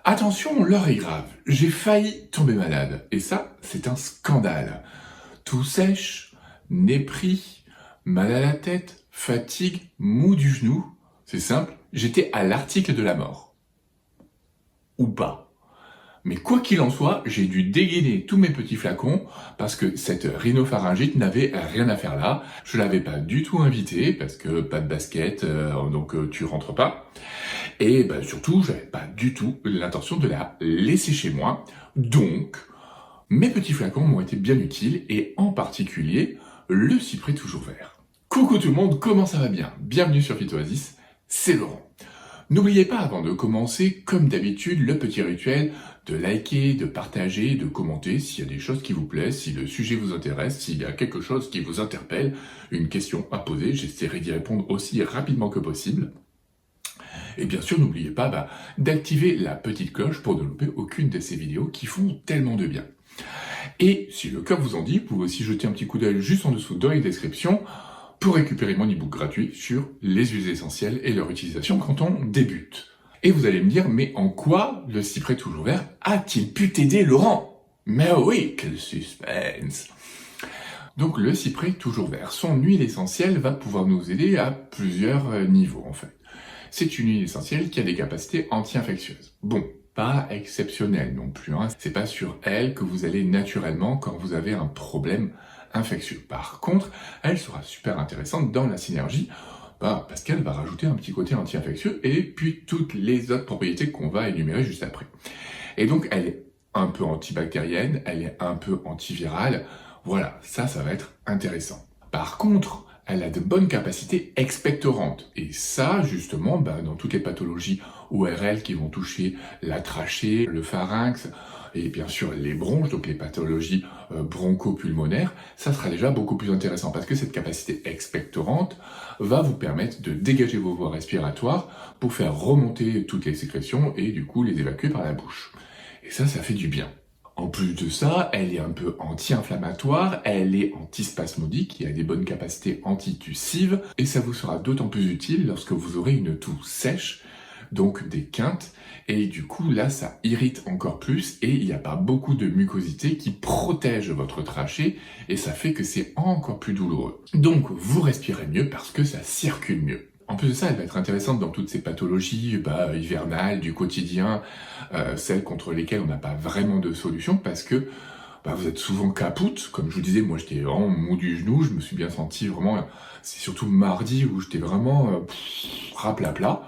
Attention, l'heure est grave. J'ai failli tomber malade. Et ça, c'est un scandale. Tout sèche, nez pris, mal à la tête, fatigue, mou du genou. C'est simple, j'étais à l'article de la mort. Ou pas. Mais quoi qu'il en soit, j'ai dû dégainer tous mes petits flacons parce que cette rhinopharyngite n'avait rien à faire là. Je l'avais pas du tout invitée parce que pas de basket, donc tu rentres pas. Et surtout, j'avais pas du tout l'intention de la laisser chez moi. Donc, mes petits flacons m'ont été bien utiles et en particulier le cyprès toujours vert. Coucou tout le monde, comment ça va bien? Bienvenue sur Phytoasis, c'est Laurent. N'oubliez pas avant de commencer, comme d'habitude, le petit rituel de liker, de partager, de commenter s'il y a des choses qui vous plaisent, si le sujet vous intéresse, s'il y a quelque chose qui vous interpelle, une question à poser, j'essaierai d'y répondre aussi rapidement que possible. Et bien sûr, n'oubliez pas d'activer la petite cloche pour ne louper aucune de ces vidéos qui font tellement de bien. Et si le cœur vous en dit, vous pouvez aussi jeter un petit coup d'œil juste en dessous dans les descriptions pour récupérer mon e-book gratuit sur les huiles essentielles et leur utilisation quand on débute. Et vous allez me dire, mais en quoi le cyprès toujours vert a-t-il pu t'aider, Laurent? Mais oui, quel suspense! Donc le cyprès toujours vert, son huile essentielle va pouvoir nous aider à plusieurs niveaux en fait. C'est une huile essentielle qui a des capacités anti-infectieuses. Bon, pas exceptionnelles non plus, hein. C'est pas sur elle que vous allez naturellement quand vous avez un problème infectieux. Par contre, elle sera super intéressante dans la synergie, parce qu'elle va rajouter un petit côté anti-infectieux et puis toutes les autres propriétés qu'on va énumérer juste après. Et donc elle est un peu antibactérienne, elle est un peu antivirale. Voilà, ça va être intéressant. Par contre, elle a de bonnes capacités expectorantes. Et ça, justement, dans toutes les pathologies ORL qui vont toucher la trachée, le pharynx, et bien sûr les bronches, donc les pathologies bronchopulmonaires, ça sera déjà beaucoup plus intéressant parce que cette capacité expectorante va vous permettre de dégager vos voies respiratoires pour faire remonter toutes les sécrétions et du coup les évacuer par la bouche. Et ça fait du bien. En plus de ça, elle est un peu anti-inflammatoire, elle est antispasmodique, il y a des bonnes capacités antitussives, et ça vous sera d'autant plus utile lorsque vous aurez une toux sèche, donc des quintes, et du coup là ça irrite encore plus, et il n'y a pas beaucoup de mucosité qui protège votre trachée, et ça fait que c'est encore plus douloureux. Donc vous respirez mieux parce que ça circule mieux. En plus de ça, elle va être intéressante dans toutes ces pathologies hivernales, du quotidien, celles contre lesquelles on n'a pas vraiment de solution, parce que vous êtes souvent capoute. Comme je vous disais, moi j'étais vraiment mou du genou, je me suis bien senti vraiment, c'est surtout mardi où j'étais vraiment raplapla.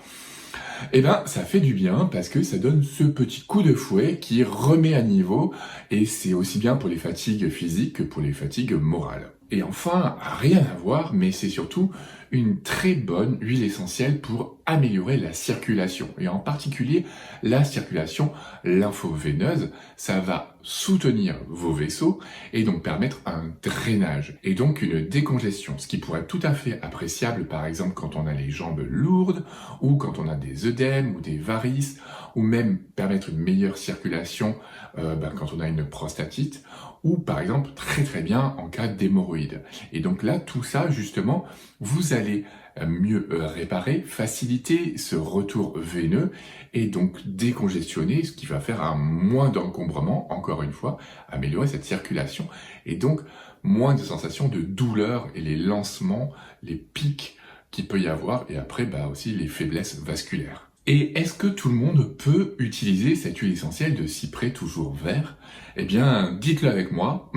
Et ça fait du bien parce que ça donne ce petit coup de fouet qui remet à niveau, et c'est aussi bien pour les fatigues physiques que pour les fatigues morales. Et enfin, rien à voir, mais c'est surtout une très bonne huile essentielle pour améliorer la circulation, et en particulier la circulation lymphoveineuse. Ça va soutenir vos vaisseaux et donc permettre un drainage et donc une décongestion, ce qui pourrait être tout à fait appréciable par exemple quand on a les jambes lourdes ou quand on a des œdèmes ou des varices, ou même permettre une meilleure circulation quand on a une prostatite, ou par exemple très bien en cas d'hémorroïdes. Et donc là, tout ça justement, vous allez mieux réparer, faciliter ce retour veineux et donc décongestionner, ce qui va faire un moins d'encombrement, encore une fois, améliorer cette circulation et donc moins de sensations de douleur et les lancements, les pics qu'il peut y avoir, et après aussi les faiblesses vasculaires. Et est-ce que tout le monde peut utiliser cette huile essentielle de cyprès toujours vert? Eh bien, dites-le avec moi,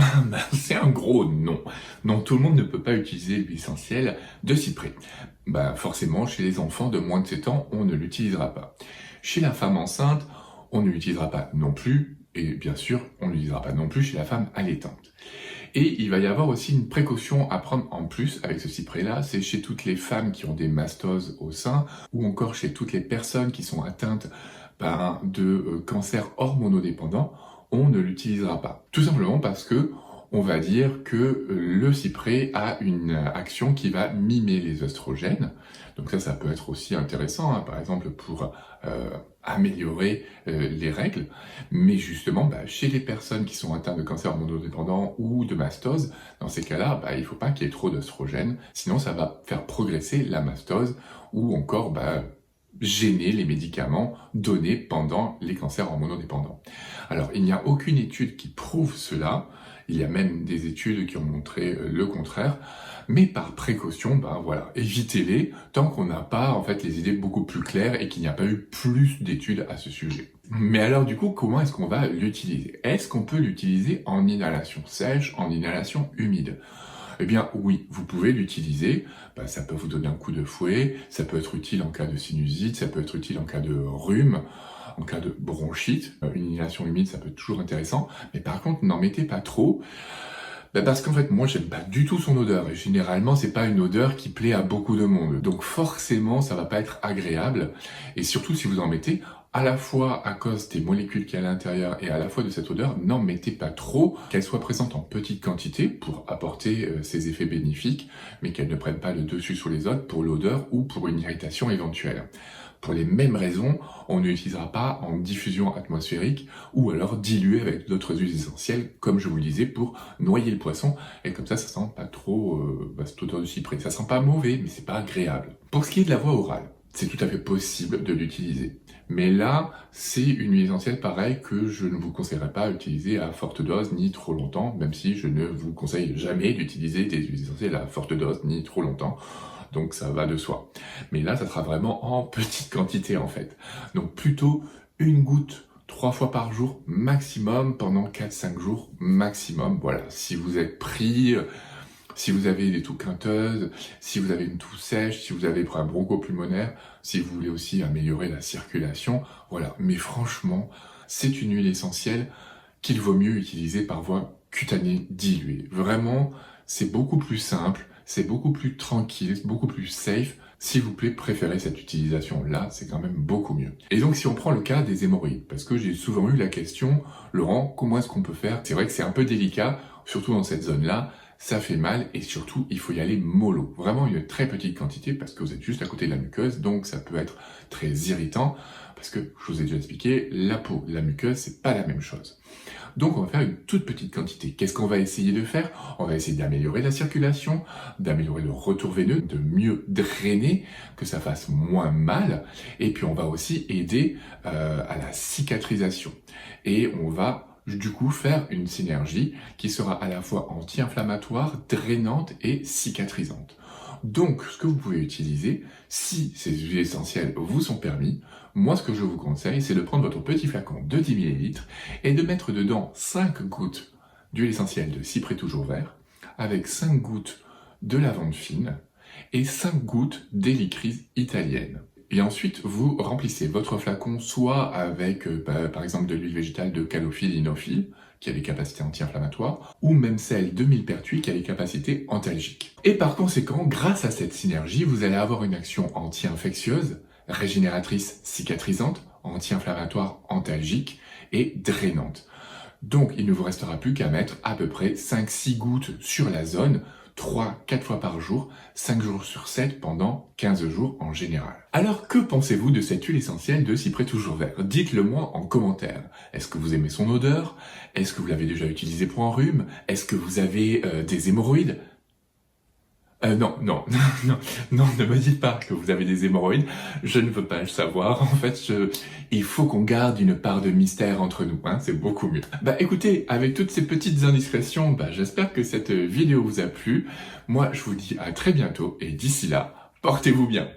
c'est un gros non. Non, tout le monde ne peut pas utiliser l'huile essentielle de cyprès. Forcément, chez les enfants de moins de 7 ans, on ne l'utilisera pas. Chez la femme enceinte, on ne l'utilisera pas non plus, et bien sûr, on ne l'utilisera pas non plus chez la femme allaitante. Et il va y avoir aussi une précaution à prendre en plus avec ce cyprès-là, c'est chez toutes les femmes qui ont des mastoses au sein, ou encore chez toutes les personnes qui sont atteintes de cancer hormonodépendant, on ne l'utilisera pas. Tout simplement parce que on va dire que le cyprès a une action qui va mimer les œstrogènes. Donc ça peut être aussi intéressant, par exemple pour améliorer les règles. Mais justement, chez les personnes qui sont atteintes de cancer hormonodépendant ou de mastose, dans ces cas-là, il ne faut pas qu'il y ait trop d'œstrogènes, sinon ça va faire progresser la mastose ou encore gêner les médicaments donnés pendant les cancers hormonodépendants. Alors, il n'y a aucune étude qui prouve cela, il y a même des études qui ont montré le contraire, mais par précaution, voilà, évitez-les tant qu'on n'a pas en fait les idées beaucoup plus claires et qu'il n'y a pas eu plus d'études à ce sujet. Mais alors du coup, comment est-ce qu'on va l'utiliser? Est-ce qu'on peut l'utiliser en inhalation sèche, en inhalation humide? Eh bien oui, vous pouvez l'utiliser, ça peut vous donner un coup de fouet, ça peut être utile en cas de sinusite, ça peut être utile en cas de rhume, en cas de bronchite. Une inhalation humide, ça peut être toujours intéressant, mais par contre, n'en mettez pas trop, parce qu'en fait, moi, j'aime pas du tout son odeur, et généralement, c'est pas une odeur qui plaît à beaucoup de monde. Donc forcément, ça va pas être agréable, et surtout si vous en mettez, à la fois à cause des molécules qu'il y a à l'intérieur et à la fois de cette odeur, n'en mettez pas trop, qu'elle soit présente en petite quantité pour apporter ses effets bénéfiques, mais qu'elle ne prenne pas le dessus sur les autres pour l'odeur ou pour une irritation éventuelle. Pour les mêmes raisons, on ne l'utilisera pas en diffusion atmosphérique ou alors dilué avec d'autres huiles essentielles, comme je vous le disais, pour noyer le poisson, et comme ça sent pas trop cette odeur de cyprès. Ça sent pas mauvais, mais c'est pas agréable. Pour ce qui est de la voie orale, c'est tout à fait possible de l'utiliser. Mais là, c'est une huile essentielle pareille que je ne vous conseillerais pas d'utiliser à forte dose ni trop longtemps, même si je ne vous conseille jamais d'utiliser des huiles essentielles à forte dose ni trop longtemps. Donc ça va de soi. Mais là, ça sera vraiment en petite quantité en fait. Donc plutôt une goutte 3 fois par jour maximum pendant 4-5 jours maximum. Voilà, si vous êtes pris, si vous avez des toux quinteuses, si vous avez une toux sèche, si vous avez un bronchopulmonaire, si vous voulez aussi améliorer la circulation, voilà. Mais franchement, c'est une huile essentielle qu'il vaut mieux utiliser par voie cutanée diluée. Vraiment, c'est beaucoup plus simple, c'est beaucoup plus tranquille, beaucoup plus safe. S'il vous plaît, préférez cette utilisation-là, c'est quand même beaucoup mieux. Et donc, si on prend le cas des hémorroïdes, parce que j'ai souvent eu la question, Laurent, comment est-ce qu'on peut faire? C'est vrai que c'est un peu délicat, surtout dans cette zone-là, ça fait mal et surtout, il faut y aller mollo. Vraiment une très petite quantité parce que vous êtes juste à côté de la muqueuse, donc ça peut être très irritant parce que, je vous ai déjà expliqué, la peau, la muqueuse, c'est pas la même chose. Donc on va faire une toute petite quantité. Qu'est-ce qu'on va essayer de faire? On va essayer d'améliorer la circulation, d'améliorer le retour veineux, de mieux drainer, que ça fasse moins mal. Et puis on va aussi aider à la cicatrisation. Et on va du coup faire une synergie qui sera à la fois anti-inflammatoire, drainante et cicatrisante. Donc, ce que vous pouvez utiliser, si ces huiles essentielles vous sont permis, moi ce que je vous conseille, c'est de prendre votre petit flacon de 10 ml et de mettre dedans 5 gouttes d'huile essentielle de cyprès toujours vert, avec 5 gouttes de lavande fine et 5 gouttes d'hélicryse italienne. Et ensuite, vous remplissez votre flacon soit avec, par exemple, de l'huile végétale de calophylle inophile, qui a des capacités anti-inflammatoires, ou même celle de millepertuis qui a des capacités antalgiques. Et par conséquent, grâce à cette synergie, vous allez avoir une action anti-infectieuse, régénératrice, cicatrisante, anti-inflammatoire, antalgique et drainante. Donc, il ne vous restera plus qu'à mettre à peu près 5-6 gouttes sur la zone, 3-4 fois par jour, 5 jours sur 7 pendant 15 jours en général. Alors que pensez-vous de cette huile essentielle de cyprès toujours vert? Dites-le moi en commentaire. Est-ce que vous aimez son odeur? Est-ce que vous l'avez déjà utilisé pour un rhume? Est-ce que vous avez des hémorroïdes? Non, ne me dites pas que vous avez des hémorroïdes, je ne veux pas le savoir, en fait, il faut qu'on garde une part de mystère entre nous, hein, c'est beaucoup mieux. Écoutez, avec toutes ces petites indiscrétions, j'espère que cette vidéo vous a plu, moi je vous dis à très bientôt, et d'ici là, portez-vous bien.